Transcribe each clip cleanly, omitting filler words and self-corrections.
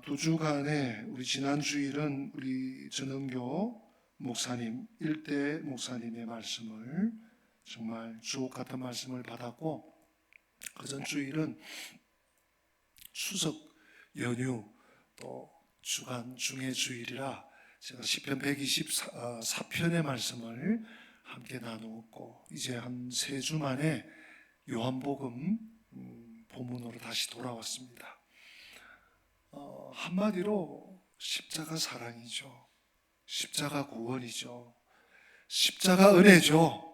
두 주간에 우리 지난 주일은 우리 전흥교 목사님, 일대 목사님의 말씀을 정말 주옥 같은 말씀을 받았고, 그전 주일은 추석 연휴 또 주간 중의 주일이라 제가 시편 124편의 말씀을 함께 나누었고, 이제 한 3주 만에 요한복음 본문으로 다시 돌아왔습니다. 한마디로 십자가 사랑이죠. 십자가 구원이죠. 십자가 은혜죠.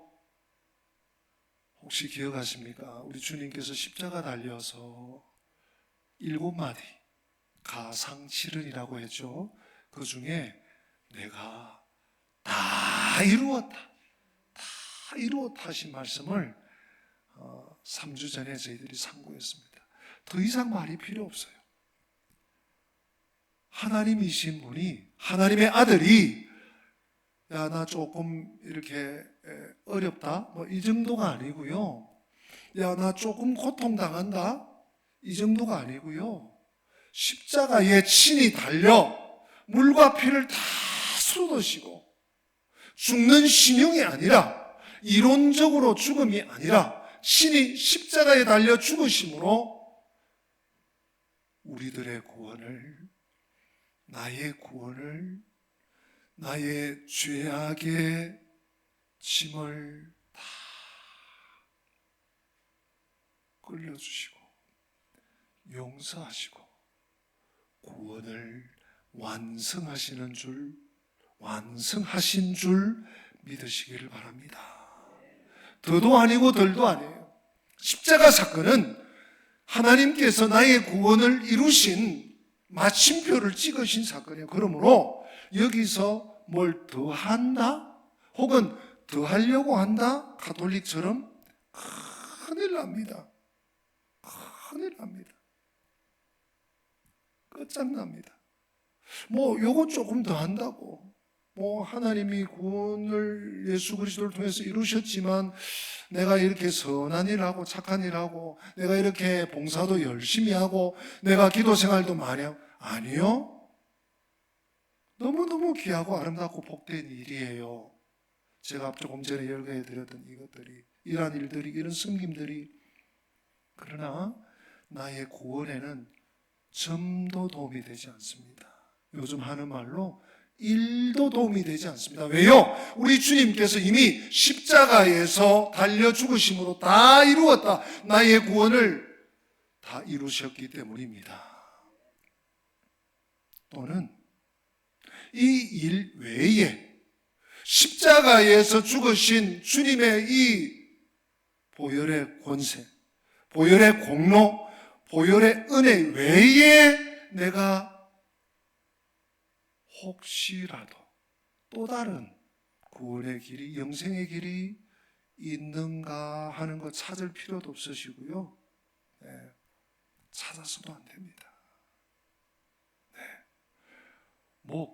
혹시 기억하십니까? 우리 주님께서 십자가 달려서 7마디 가상칠언이라고 했죠. 그 중에 내가 다 이루었다, 다 이루었다 하신 말씀을 3주 전에 저희들이 상고했습니다. 더 이상 말이 필요 없어요. 하나님이신 분이, 하나님의 아들이, 야, 나 조금 이렇게 어렵다, 이 정도가 아니고요. 야, 나 조금 고통당한다, 이 정도가 아니고요. 십자가에 친히 달려 물과 피를 다 쏟으시고 죽는 신용이 아니라, 이론적으로 죽음이 아니라 친히 십자가에 달려 죽으심으로 우리들의 구원을, 나의 구원을, 나의 죄악의 짐을 다 끌려주시고 용서하시고 구원을 완성하신 줄 믿으시기를 바랍니다. 더도 아니고 덜도 아니에요. 십자가 사건은 하나님께서 나의 구원을 이루신 마침표를 찍으신 사건이에요. 그러므로 여기서 뭘 더한다? 혹은 더하려고 한다? 가톨릭처럼 큰일 납니다. 큰일 납니다. 끝장납니다. 요거 조금 더 한다고, 하나님이 구원을 예수 그리스도를 통해서 이루셨지만 내가 이렇게 선한 일하고 착한 일하고 내가 이렇게 봉사도 열심히 하고 내가 기도 생활도 많이 하고, 아니요. 너무너무 귀하고 아름답고 복된 일이에요. 제가 조금 전에 열거해 드렸던 이것들이, 이러한 일들이, 이런 섬김들이. 그러나 나의 구원에는 점도 도움이 되지 않습니다. 요즘 하는 말로 1도 도움이 되지 않습니다. 왜요? 우리 주님께서 이미 십자가에서 달려 죽으심으로 다 이루었다. 나의 구원을 다 이루셨기 때문입니다. 또는 이 일 외에 십자가에서 죽으신 주님의 이 보혈의 권세, 보혈의 공로, 보혈의 은혜 외에 내가 혹시라도 또 다른 구원의 길이, 영생의 길이 있는가 하는 것 찾을 필요도 없으시고요. 찾아서도 안 됩니다.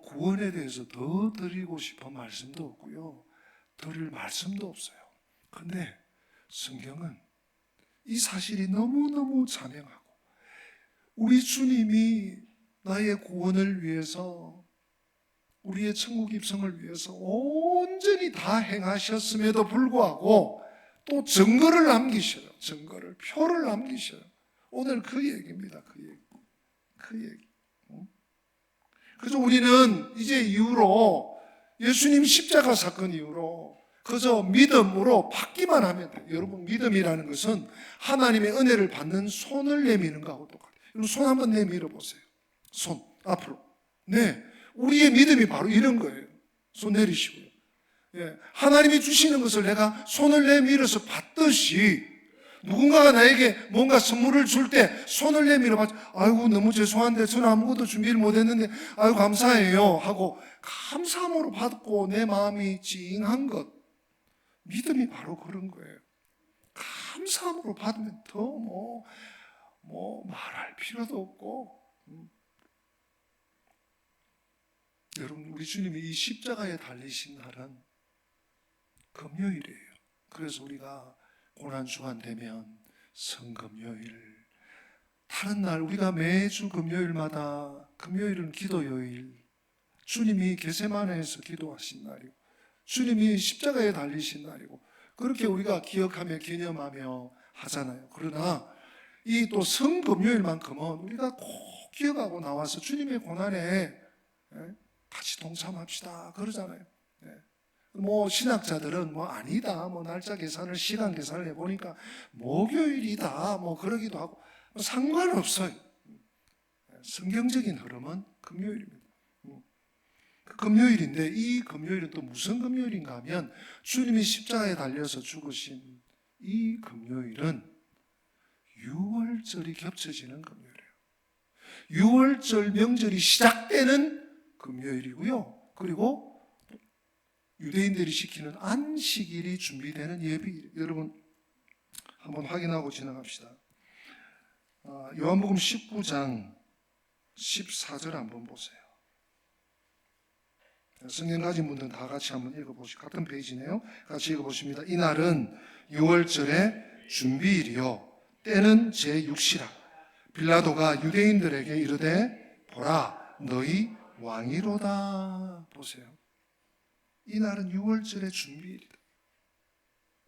구원에 대해서 더 드리고 싶은 말씀도 없고요. 드릴 말씀도 없어요. 근데 성경은 이 사실이 너무너무 자명하고, 우리 주님이 나의 구원을 위해서, 우리의 천국 입성을 위해서 온전히 다 행하셨음에도 불구하고 또 증거를 남기셔요. 증거를, 표를 남기셔요. 오늘 그 얘기입니다. 그 얘기. 그래서 우리는 이제 이후로 예수님 십자가 사건 이후로 그저 믿음으로 받기만 하면 돼요. 여러분, 믿음이라는 것은 하나님의 은혜를 받는 손을 내미는 거하고 똑같아요. 손 한번 내밀어 보세요. 손 앞으로. 네, 우리의 믿음이 바로 이런 거예요. 손 내리시고요. 하나님이 주시는 것을 내가 손을 내밀어서 받듯이, 누군가가 나에게 뭔가 선물을 줄 때 손을 내밀어 받죠. 아이고, 너무 죄송한데 저는 아무것도 준비를 못했는데 아이고 감사해요 하고 감사함으로 받고 내 마음이 찡한 것, 믿음이 바로 그런 거예요. 감사함으로 받으면 더 말할 필요도 없고. 여러분, 우리 주님이 이 십자가에 달리신 날은 금요일이에요. 그래서 우리가 고난주간 되면 성금요일, 다른 날 우리가 매주 금요일마다 금요일은 기도요일, 주님이 겟세마네에서 기도하신 날이고 주님이 십자가에 달리신 날이고 그렇게 우리가 기억하며 기념하며 하잖아요. 그러나 이 또 성금요일만큼은 우리가 꼭 기억하고 나와서 주님의 고난에 같이 동참합시다 그러잖아요. 뭐 신학자들은 뭐 아니다, 뭐 날짜 계산을 시간 계산을 해보니까 목요일이다, 뭐 그러기도 하고 상관없어요. 성경적인 흐름은 금요일입니다. 금요일인데 이 금요일은 또 무슨 금요일인가 하면 주님이 십자가에 달려서 죽으신 이 금요일은 6월절이 겹쳐지는 금요일이에요. 6월절 명절이 시작되는 금요일이고요. 그리고 유대인들이 지키는 안식일이 준비되는 예비일. 여러분 한번 확인하고 지나갑시다. 요한복음 19장 14절 한번 보세요. 성경 가진 분들은 다 같이 한번 읽어보시고 같은 페이지네요. 같이 읽어보십니다. 이날은 6월절의 준비일이요 때는 제6시라. 빌라도가 유대인들에게 이르되 보라 너희 왕이로다. 보세요. 이날은 6월절의 준비일이다.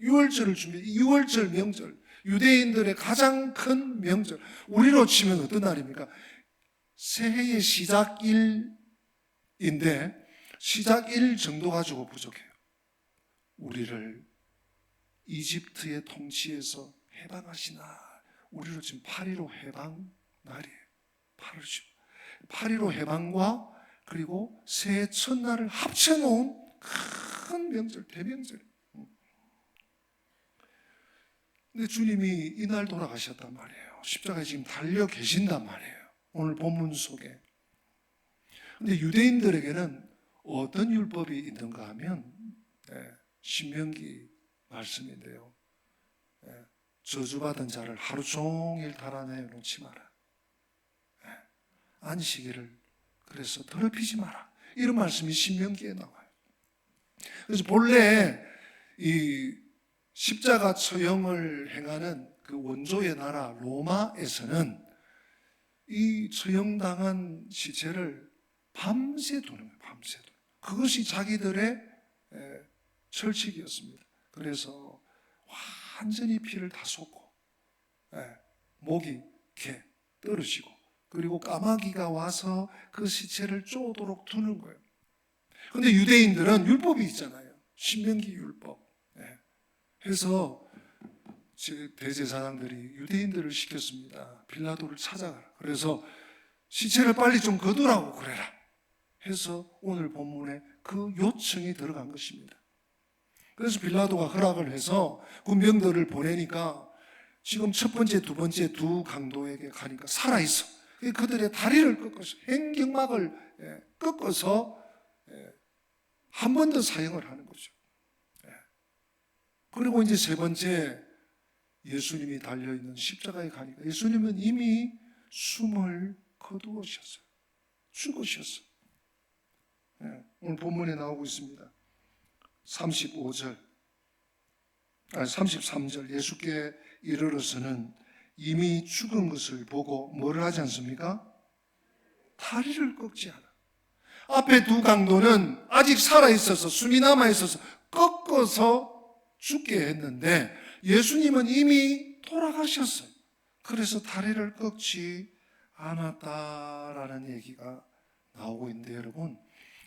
6월절을 준비, 6월절 명절, 유대인들의 가장 큰 명절. 우리로 치면 어떤 날입니까? 새해의 시작일인데 시작일 정도 가지고 부족해요. 우리를 이집트의 통치에서 해방하신 날, 우리로 지금 8.15 해방 날이에요. 8.15 해방과 그리고 새해 첫날을 합쳐놓은 큰 명절, 대명절. 근데 주님이 이날 돌아가셨단 말이에요. 십자가에 지금 달려 계신단 말이에요. 오늘 본문 속에. 근데 유대인들에게는 어떤 율법이 있는가 하면 신명기 말씀인데요. 저주받은 자를 하루 종일 달아내 놓지 마라. 안식일을 그래서 더럽히지 마라. 이런 말씀이 신명기에 나와요. 그래서 본래 이 십자가 처형을 행하는 그 원조의 나라 로마에서는 이 처형당한 시체를 밤새 두는 거예요. 밤새 두는. 그것이 자기들의 철칙이었습니다. 그래서 완전히 피를 다 쏟고 목이 이렇게 떨어지고 그리고 까마귀가 와서 그 시체를 쪼도록 두는 거예요. 그런데 유대인들은 율법이 있잖아요. 신명기 율법. 해서 대제사장들이 유대인들을 시켰습니다. 빌라도를 찾아가라. 그래서 시체를 빨리 좀 거두라고 그래라. 해서 오늘 본문에 그 요청이 들어간 것입니다. 그래서 빌라도가 허락을 해서 군병들을 보내니까 지금 첫 번째, 두 번째 두 강도에게 가니까 살아있어. 그들의 다리를 꺾어서 행경막을 꺾어서 한 번 더 사형을 하는 거죠. 그리고 이제 세 번째 예수님이 달려있는 십자가에 가니까 예수님은 이미 숨을 거두셨어요. 죽으셨어요. 오늘 본문에 나오고 있습니다. 33절 예수께 이르러서는 이미 죽은 것을 보고 뭐를 하지 않습니까? 다리를 꺾지 않아. 앞에 두 강도는 아직 살아있어서 숨이 남아있어서 꺾어서 죽게 했는데 예수님은 이미 돌아가셨어요. 그래서 다리를 꺾지 않았다라는 얘기가 나오고 있는데 여러분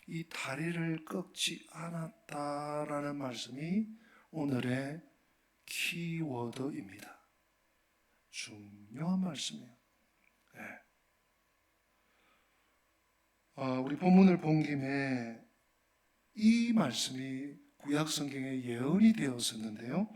이 다리를 꺾지 않았다라는 말씀이 오늘의 키워드입니다. 중요한 말씀이에요. 우리 본문을 본 김에 이 말씀이 구약 성경에 예언이 되었었는데요.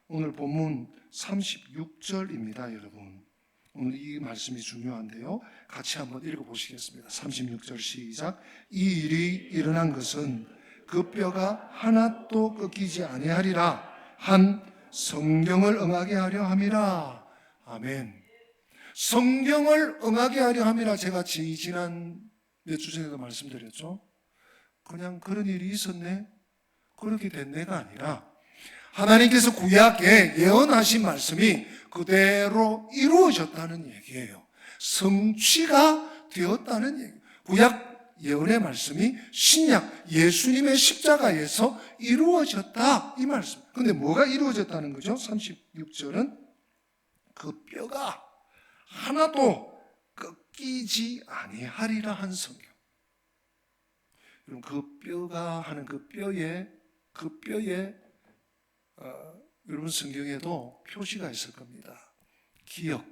오늘 본문 36절입니다, 여러분. 오늘 이 말씀이 중요한데요. 같이 한번 읽어보시겠습니다. 36절 시작. 이 일이 일어난 것은 그 뼈가 하나도 꺾이지 아니하리라 한 성경을 응하게 하려 함이라. 아멘. 성경을 응하게 하려 함이라. 제가 지난 몇 주 전에도 말씀드렸죠. 그냥 그런 일이 있었네, 그렇게 됐네가 아니라 하나님께서 구약에 예언하신 말씀이 그대로 이루어졌다는 얘기예요. 성취가 되었다는 얘기. 구약 예언의 말씀이 신약 예수님의 십자가에서 이루어졌다 이 말씀. 근데 뭐가 이루어졌다는 거죠? 36절은 그 뼈가 하나도 꺾이지 아니하리라 한 성경. 그 뼈가 하는 그 뼈에 여러분 성경에도 표시가 있을 겁니다. 기억.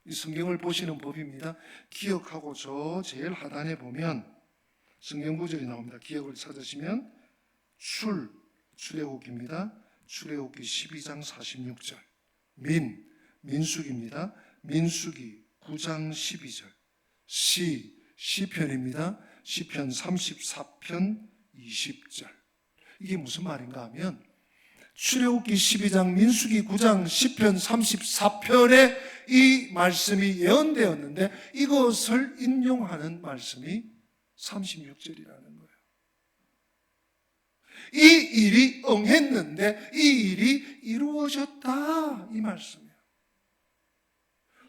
이 성경을 보시는 법입니다. 기억하고 저 제일 하단에 보면 성경 구절이 나옵니다. 기억을 찾으시면 출애굽기입니다. 출애굽기 12장 46절. 민수기입니다. 민수기 9장 12절. 시편입니다. 시편 34편 20절. 이게 무슨 말인가 하면 출애굽기 12장, 민수기 9장, 시편 34편에 이 말씀이 예언되었는데 이것을 인용하는 말씀이 36절이라는 거예요. 이 일이 응했는데 이 일이 이루어졌다 이 말씀이에요.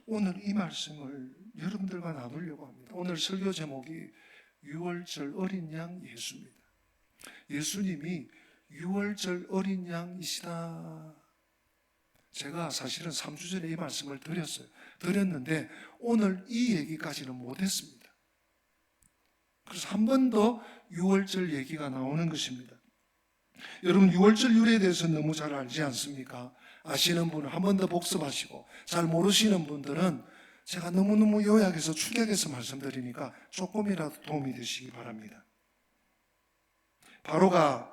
오늘 이 말씀을 여러분들과 나누려고 합니다. 오늘 설교 제목이 6월절 어린 양 예수입니다. 예수님이 6월절 어린 양이시다. 제가 사실은 3주 전에 이 말씀을 드렸는데 오늘 이 얘기까지는 못했습니다. 그래서 한 번 더 6월절 얘기가 나오는 것입니다. 여러분 6월절 유래에 대해서 너무 잘 알지 않습니까? 아시는 분은 한 번 더 복습하시고 잘 모르시는 분들은 제가 너무너무 요약해서 축약해서 말씀드리니까 조금이라도 도움이 되시기 바랍니다. 바로가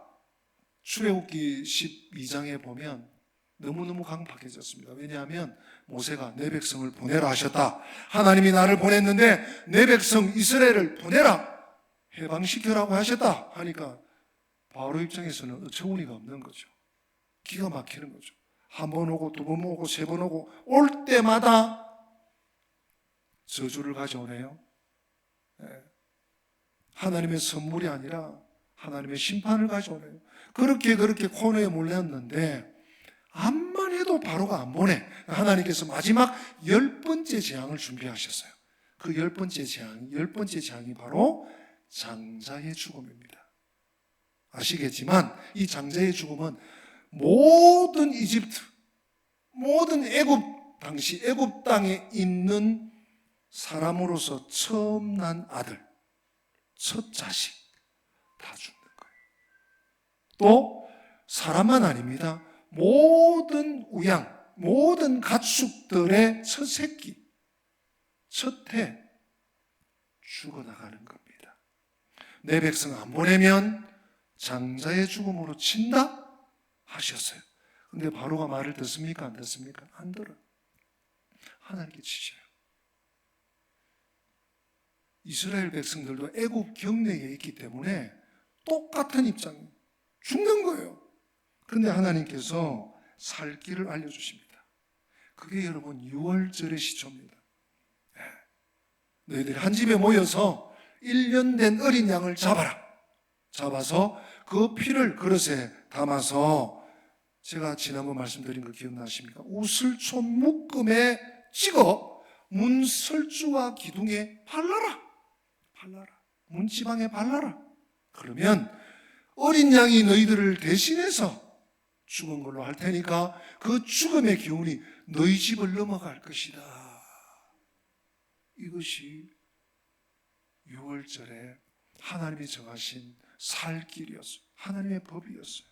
출애굽기 12장에 보면 너무너무 강팍해졌습니다. 왜냐하면 모세가 내 백성을 보내라 하셨다. 하나님이 나를 보냈는데 내 백성 이스라엘을 보내라. 해방시켜라고 하셨다. 하니까 바로 입장에서는 어처구니가 없는 거죠. 기가 막히는 거죠. 한 번 오고 두 번 오고 세 번 오고 올 때마다 저주를 가져오네요. 하나님의 선물이 아니라 하나님의 심판을 가져오네요. 그렇게 코너에 몰렸는데 암만 해도 바로가 안 보내. 하나님께서 마지막 10번째 재앙을 준비하셨어요. 그 10번째 재앙이 바로 장자의 죽음입니다. 아시겠지만 이 장자의 죽음은 모든 이집트, 모든 당시 애굽 땅에 있는 사람으로서 처음 난 아들, 첫 자식 다 죽는 거예요. 또 사람만 아닙니다. 모든 우양, 모든 가축들의 첫 새끼, 첫 해 죽어나가는 겁니다. 내 백성 안 보내면 장자의 죽음으로 친다 하셨어요. 근데 바로가 말을 듣습니까? 안 듣습니까? 안 들어요. 하나님께 치셔요. 이스라엘 백성들도 애굽 경내에 있기 때문에 똑같은 입장, 죽는 거예요. 그런데 하나님께서 살 길을 알려주십니다. 그게 여러분 6월절의 시초입니다. 너희들이 한 집에 모여서 1년 된 어린 양을 잡아서 그 피를 그릇에 담아서 제가 지난번 말씀드린 거 기억나십니까? 우슬초 묶음에 찍어 문설주와 기둥에 발라라. 문지방에 발라라. 그러면 어린 양이 너희들을 대신해서 죽은 걸로 할 테니까 그 죽음의 기운이 너희 집을 넘어갈 것이다. 이것이 6월절에 하나님이 정하신 살 길이었어요. 하나님의 법이었어요.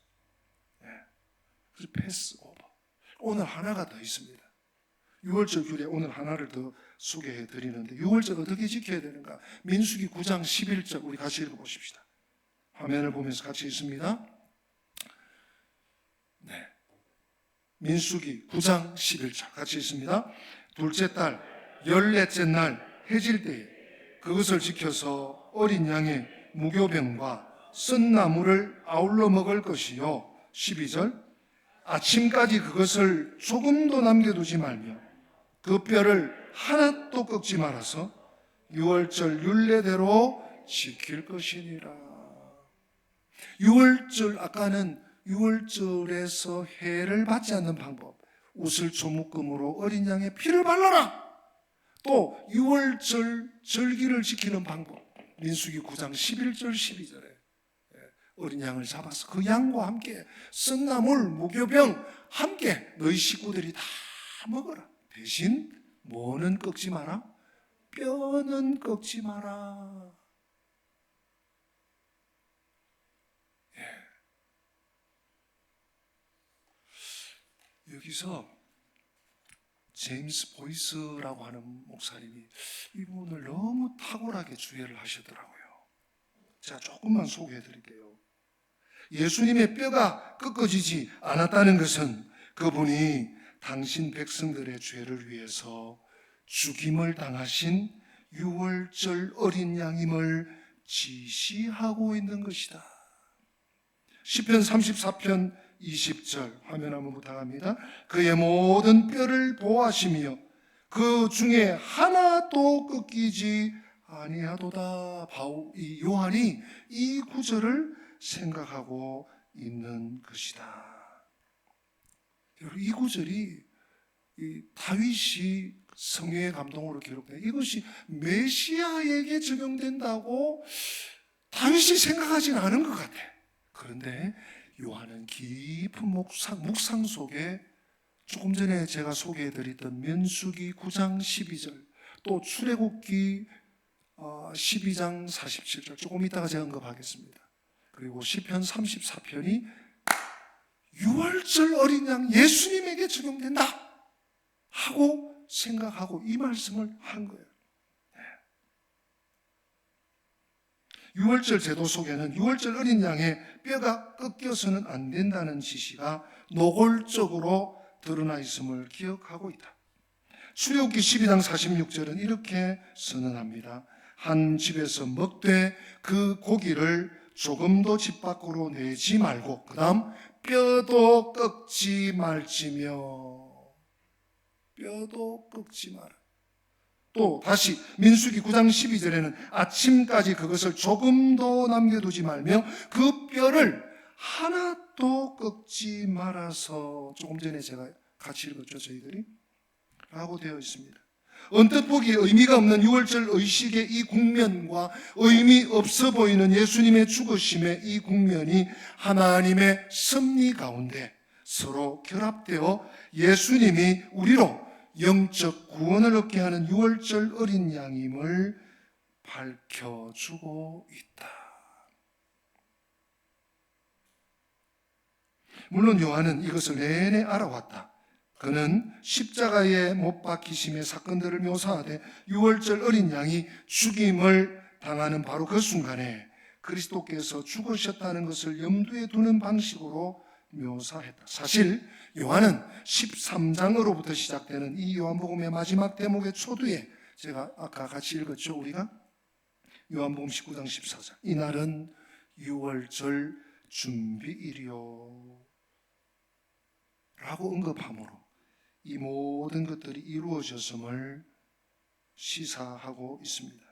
그래서 패스오버. 오늘 하나가 더 있습니다. 6월절 규례 오늘 하나를 더 소개해 드리는데 6월절 어떻게 지켜야 되는가? 민수기 9장 11절 우리 같이 읽어보십시다. 화면을 보면서 같이 읽습니다. 네. 민수기 9장 11절 같이 읽습니다. 둘째 달 14째 날 해질 때에 그것을 지켜서 어린 양의 무교병과 쓴 나물을 아울러 먹을 것이요. 12절 아침까지 그것을 조금도 남겨두지 말며 그 뼈를 하나도 꺾지 말아서 6월절 율례대로 지킬 것이니라. 6월절 아까는 6월절에서 해를 받지 않는 방법, 우슬초묶음으로 어린 양의 피를 발라라. 또 6월절 절기를 지키는 방법, 민수기 9장 11절 12절에 어린 양을 잡아서 그 양과 함께 썬나물, 무교병 함께 너희 식구들이 다 먹어라. 대신 뭐는 꺾지 마라? 뼈는 꺾지 마라. 여기서 제임스 보이스라고 하는 목사님이 이 부분을 너무 탁월하게 주의를 하시더라고요. 제가 조금만 소개해 드릴게요. 예수님의 뼈가 꺾어지지 않았다는 것은 그분이 당신 백성들의 죄를 위해서 죽임을 당하신 6월절 어린 양임을 지시하고 있는 것이다. 시편 34편 20절 화면 한번 부탁합니다. 그의 모든 뼈를 보호하시며 그 중에 하나도 꺾이지 아니하도다. 이 요한이 이 구절을 생각하고 있는 것이다. 여러분, 이 구절이 다윗이 성령의 감동으로 기록된 이것이 메시아에게 적용된다고 다윗이 생각하지는 않은 것 같아. 그런데 요한은 깊은 묵상 속에 조금 전에 제가 소개해드렸던 민수기 9장 12절, 또 출애굽기 12장 47절, 조금 이따가 제가 언급하겠습니다. 그리고 시편 34편이 6월절 어린 양 예수님에게 적용된다 하고 생각하고 이 말씀을 한 거예요. 6월절 제도 속에는 6월절 어린 양의 뼈가 꺾여서는 안 된다는 지시가 노골적으로 드러나 있음을 기억하고 있다. 출애굽기 12장 46절은 이렇게 선언합니다. 한 집에서 먹되 그 고기를 조금도 집 밖으로 내지 말고 그 다음 뼈도 꺾지 말지며, 뼈도 꺾지 마라. 또 다시 민수기 9장 12절에는 아침까지 그것을 조금도 남겨두지 말며 그 뼈를 하나도 꺾지 말아서, 조금 전에 제가 같이 읽었죠, 저희들이 라고 되어 있습니다. 언뜻 보기에 의미가 없는 6월절 의식의 이 국면과 의미 없어 보이는 예수님의 죽으심의 이 국면이 하나님의 섭리 가운데 서로 결합되어 예수님이 우리로 영적 구원을 얻게 하는 6월절 어린 양임을 밝혀주고 있다. 물론 요한은 이것을 내내 알아왔다. 그는 십자가에 못 박히심의 사건들을 묘사하되 6월절 어린 양이 죽임을 당하는 바로 그 순간에 그리스도께서 죽으셨다는 것을 염두에 두는 방식으로 묘사했다. 사실 요한은 13장으로부터 시작되는 이 요한복음의 마지막 대목의 초두에, 제가 아까 같이 읽었죠, 우리가 요한복음 19장 14절, 이날은 6월절 준비일이요 라고 언급함으로 이 모든 것들이 이루어졌음을 시사하고 있습니다.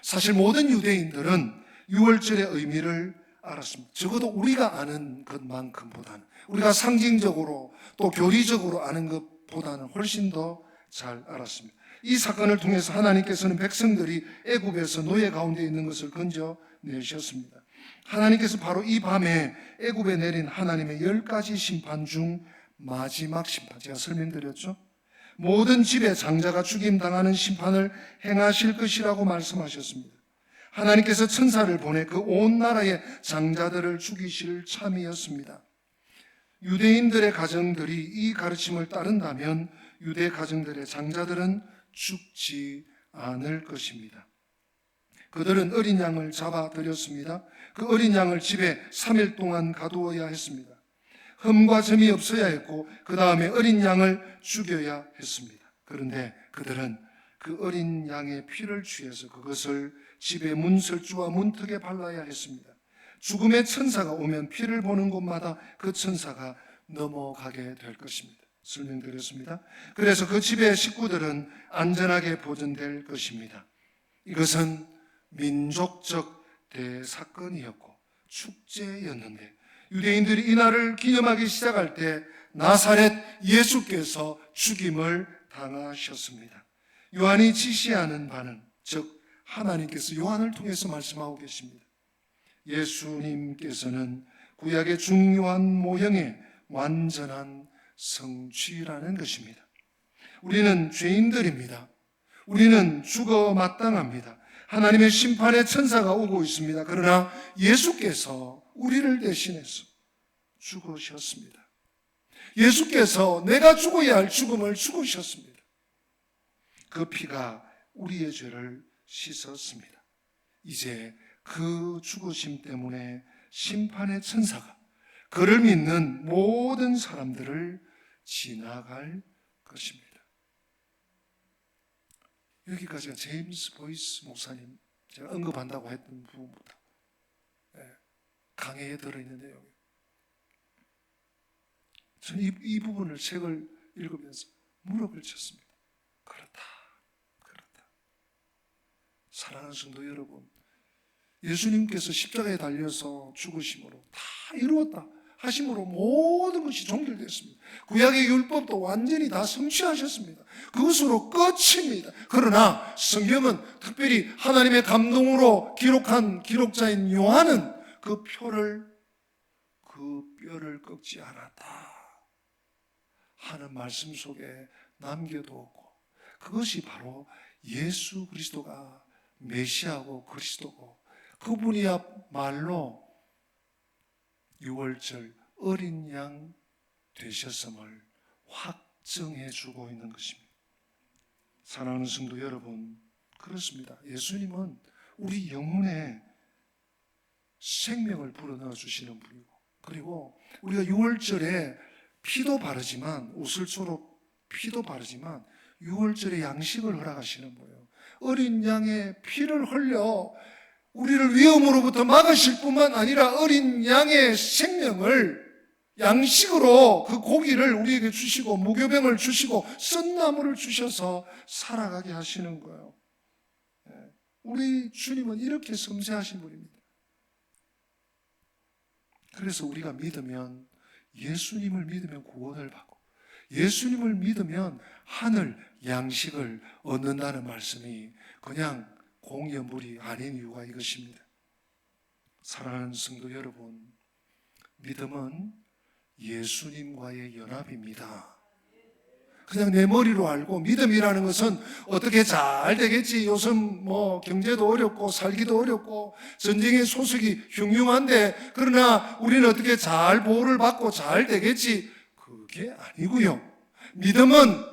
사실 모든 유대인들은 6월절의 의미를 알았습니다. 적어도 우리가 아는 것만큼보다는, 우리가 상징적으로 또 교리적으로 아는 것보다는 훨씬 더 잘 알았습니다. 이 사건을 통해서 하나님께서는 백성들이 애굽에서 노예 가운데 있는 것을 건져내셨습니다. 하나님께서 바로 이 밤에 애굽에 내린 하나님의 10가지 심판 중 마지막 심판, 제가 설명드렸죠. 모든 집의 장자가 죽임당하는 심판을 행하실 것이라고 말씀하셨습니다. 하나님께서 천사를 보내 그 온 나라의 장자들을 죽이실 참이었습니다. 유대인들의 가정들이 이 가르침을 따른다면 유대 가정들의 장자들은 죽지 않을 것입니다. 그들은 어린 양을 잡아들였습니다. 그 어린 양을 집에 3일 동안 가두어야 했습니다. 흠과 점이 없어야 했고 그 다음에 어린 양을 죽여야 했습니다. 그런데 그들은 그 어린 양의 피를 취해서 그것을 집의 문설주와 문턱에 발라야 했습니다. 죽음의 천사가 오면 피를 보는 곳마다 그 천사가 넘어가게 될 것입니다. 설명드렸습니다. 그래서 그 집의 식구들은 안전하게 보존될 것입니다. 이것은 민족적 대사건이었고 축제였는데, 유대인들이 이날을 기념하기 시작할 때 나사렛 예수께서 죽임을 당하셨습니다. 요한이 지시하는 바는, 즉 하나님께서 요한을 통해서 말씀하고 계십니다. 예수님께서는 구약의 중요한 모형의 완전한 성취라는 것입니다. 우리는 죄인들입니다. 우리는 죽어 마땅합니다. 하나님의 심판의 천사가 오고 있습니다. 그러나 예수께서 우리를 대신해서 죽으셨습니다. 예수께서 내가 죽어야 할 죽음을 죽으셨습니다. 그 피가 우리의 죄를 씻었습니다. 이제 그 죽으심 때문에 심판의 천사가 그를 믿는 모든 사람들을 지나갈 것입니다. 여기까지가 제임스 보이스 목사님 제가 언급한다고 했던 부분부터 강해에 들어있는 내용이에요. 저는 이 부분을 책을 읽으면서 무릎을 쳤습니다. 그렇다. 사랑하는 성도 여러분, 예수님께서 십자가에 달려서 죽으심으로 다 이루었다 하심으로 모든 것이 종결됐습니다. 구약의 율법도 완전히 다 성취하셨습니다. 그것으로 끝입니다. 그러나 성경은 특별히 하나님의 감동으로 기록한 기록자인 요한은 그 뼈를 꺾지 않았다 하는 말씀 속에 남겨두었고, 그것이 바로 예수 그리스도가 메시아고 그리스도고, 그분이야말로 유월절 어린 양 되셨음을 확증해 주고 있는 것입니다. 사랑하는 성도 여러분, 그렇습니다. 예수님은 우리 영혼에 생명을 불어넣어 주시는 분이고, 그리고 우리가 유월절에 피도 바르지만, 우슬초록 피도 바르지만 유월절에 양식을 허락하시는 거예요. 어린 양의 피를 흘려 우리를 위험으로부터 막으실 뿐만 아니라 어린 양의 생명을 양식으로 그 고기를 우리에게 주시고 무교병을 주시고 썬나물을 주셔서 살아가게 하시는 거예요. 우리 주님은 이렇게 섬세하신 분입니다. 그래서 우리가 믿으면, 예수님을 믿으면 구원을 받고, 예수님을 믿으면 하늘 양식을 얻는다는 말씀이 그냥 공연물이 아닌 이유가 이것입니다. 사랑하는 성도 여러분, 믿음은 예수님과의 연합입니다. 그냥 내 머리로 알고 믿음이라는 것은 어떻게 잘 되겠지, 요즘 경제도 어렵고 살기도 어렵고 전쟁의 소식이 흉흉한데 그러나 우리는 어떻게 잘 보호를 받고 잘 되겠지, 그게 아니고요. 믿음은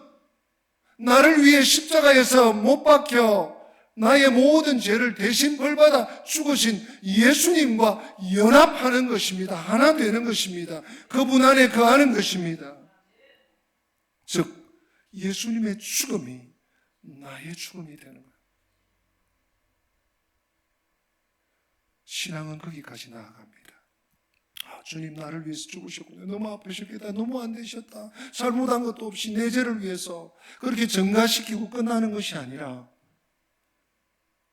나를 위해 십자가에서 못 박혀 나의 모든 죄를 대신 벌받아 죽으신 예수님과 연합하는 것입니다. 하나 되는 것입니다. 그분 안에 거하는 것입니다. 즉 예수님의 죽음이 나의 죽음이 되는 거예요. 신앙은 거기까지 나아갑니다. 주님 나를 위해서 죽으셨군요. 너무 아프셨겠다. 너무 안 되셨다. 잘못한 것도 없이 내 죄를 위해서 그렇게 전가시키고 끝나는 것이 아니라,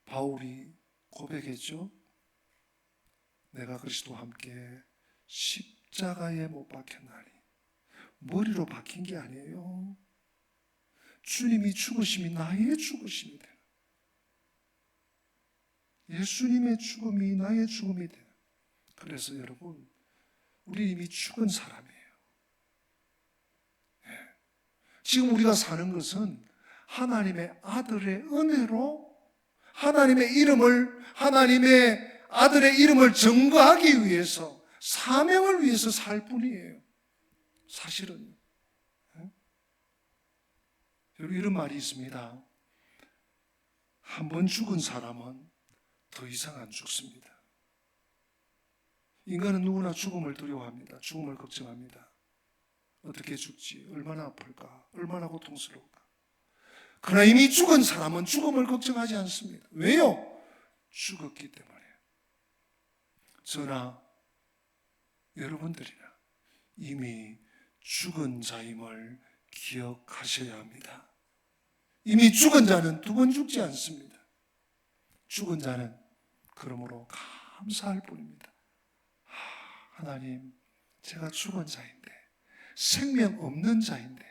바울이 고백했죠. 내가 그리스도와 함께 십자가에 못 박혔나니. 머리로 박힌 게 아니에요. 주님이 죽으심이 나의 죽으심이 되는, 예수님의 죽음이 나의 죽음이 되는. 그래서 여러분, 우리 이미 죽은 사람이에요. 지금 우리가 사는 것은 하나님의 아들의 은혜로 하나님의 아들의 이름을 증거하기 위해서, 사명을 위해서 살 뿐이에요. 사실은. 여러분, 이런 말이 있습니다. 한 번 죽은 사람은 더 이상 안 죽습니다. 인간은 누구나 죽음을 두려워합니다. 죽음을 걱정합니다. 어떻게 죽지? 얼마나 아플까? 얼마나 고통스러울까? 그러나 이미 죽은 사람은 죽음을 걱정하지 않습니다. 왜요? 죽었기 때문에. 저나 여러분들이나 이미 죽은 자임을 기억하셔야 합니다. 이미 죽은 자는 두 번 죽지 않습니다. 죽은 자는 그러므로 감사할 뿐입니다. 하나님, 제가 죽은 자인데, 생명 없는 자인데,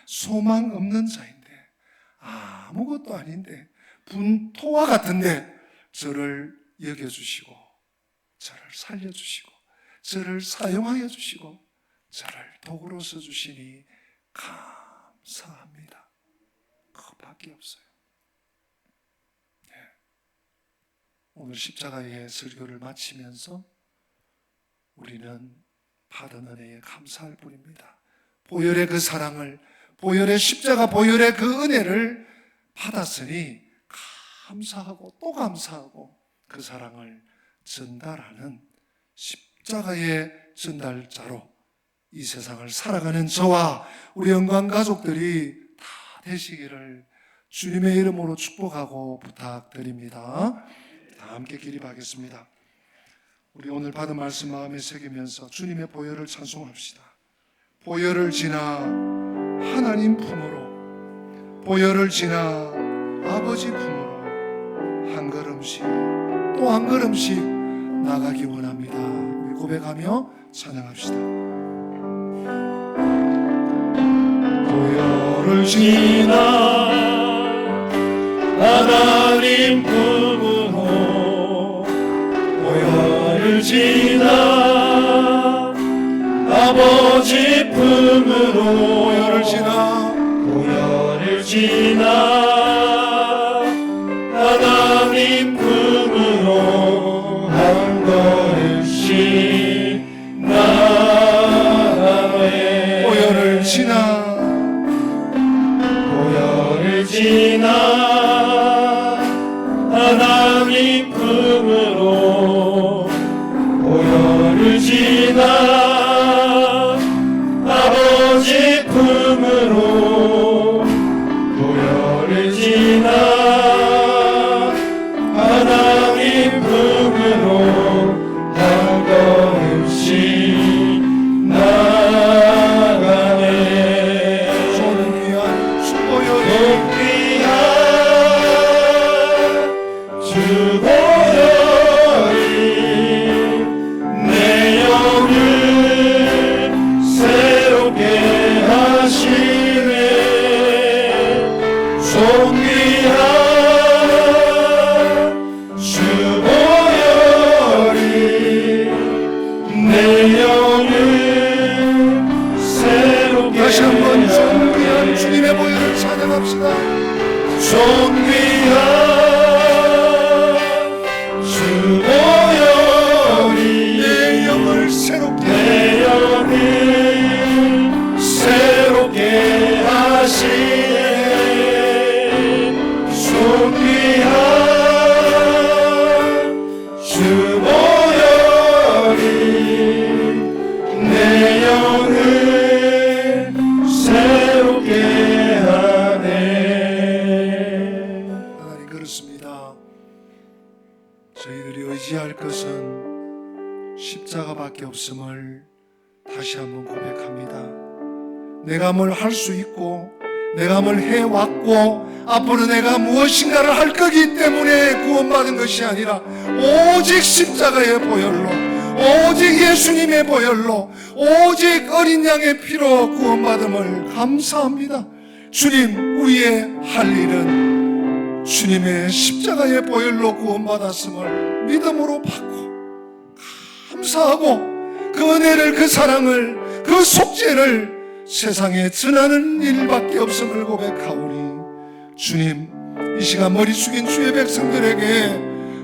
소망 없는 자인데 아무것도 아닌데, 분토와 같은데 저를 여겨주시고, 저를 살려주시고, 저를 사용하여 주시고, 저를 도구로 써주시니 감사합니다. 그것밖에 없어요. 네. 오늘 십자가의 설교를 마치면서 우리는 받은 은혜에 감사할 뿐입니다. 보혈의 그 사랑을, 보혈의 십자가, 보혈의 그 은혜를 받았으니 감사하고 또 감사하고 그 사랑을 전달하는 십자가의 전달자로 이 세상을 살아가는 저와 우리 영광 가족들이 다 되시기를 주님의 이름으로 축복하고 부탁드립니다. 다 함께 기립하겠습니다. 우리 오늘 받은 말씀 마음에 새기면서 주님의 보혈을 찬송합시다. 보혈을 지나 하나님 품으로, 보혈을 지나 아버지 품으로 한 걸음씩 또 한 걸음씩 나가기 원합니다. 우리 고백하며 찬양합시다. 보혈을 지나 하나님 품으로, 보혈을 지나 아버지 품으로, 보혈을 지나, 보혈을 지나 하나님 품으로 한 걸음씩 나가네. 보혈을 지나, 보혈을 지나 하나님 품으로, 보혈을 지나 아버지 품으로, 보혈을 지나 하나님 품으로 한 걸음씩 나가네. 손 귀한 주 보혈이, 주 보혈이 내 영을 새롭게 하시네. 존귀한 주 보혈이 내 영을 새롭게 다시 한번 존귀한 하시네. 주님의 보혈을 찬양합시다. 존귀한 주 보혈이 내 영을 새롭게, 내 영을 새롭게 하시네. 존귀한 주 보혈이 내 영을 새롭게 하네. 하나님 그렇습니다. 저희들이 의지할 것은 십자가밖에 없음을 다시 한번 고백합니다. 내가 뭘 할 수 있고, 내가 뭘 해왔고, 앞으로 내가 무엇인가를 할 거기 때문에 구원받은 것이 아니라 오직 십자가의 보혈로, 오직 예수님의 보혈로, 오직 어린 양의 피로 구원받음을 감사합니다. 주님, 우리의 할 일은 주님의 십자가의 보혈로 구원받았음을 믿음으로 받고 감사하고 그 은혜를, 그 사랑을, 그 속죄를 세상에 전하는 일밖에 없음을 고백하오니 주님, 이 시간 머리 숙인 주의 백성들에게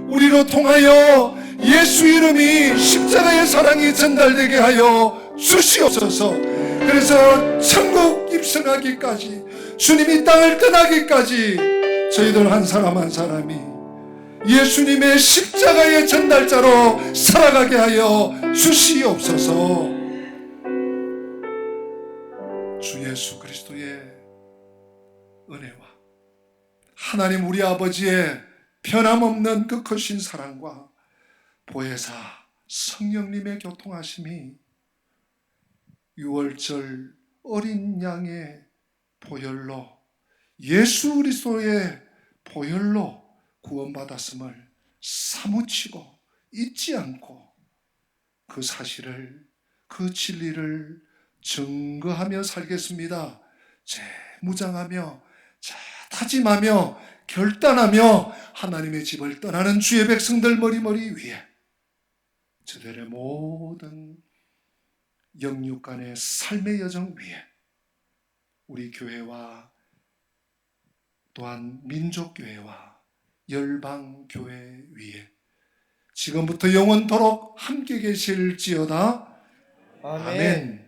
우리로 통하여 예수 이름이, 십자가의 사랑이 전달되게 하여 주시옵소서. 그래서 천국 입성하기까지, 주님이 땅을 떠나기까지 저희들 한 사람 한 사람이 예수님의 십자가의 전달자로 살아가게 하여 주시옵소서. 주 예수 그리스도의 은혜와 하나님 우리 아버지의 변함없는 그 크신 사랑과 보혜사 성령님의 교통하심이 유월절 어린 양의 보혈로, 예수 그리스도의 보혈로 구원받았음을 사무치고 잊지 않고 그 사실을, 그 진리를 증거하며 살겠습니다. 재무장하며 다짐하며 결단하며 하나님의 집을 떠나는 주의 백성들 머리머리 위에 저들의 모든 영육 간의 삶의 여정 위에 우리 교회와 또한 민족교회와 열방교회 위에 지금부터 영원토록 함께 계실지어다. 아멘.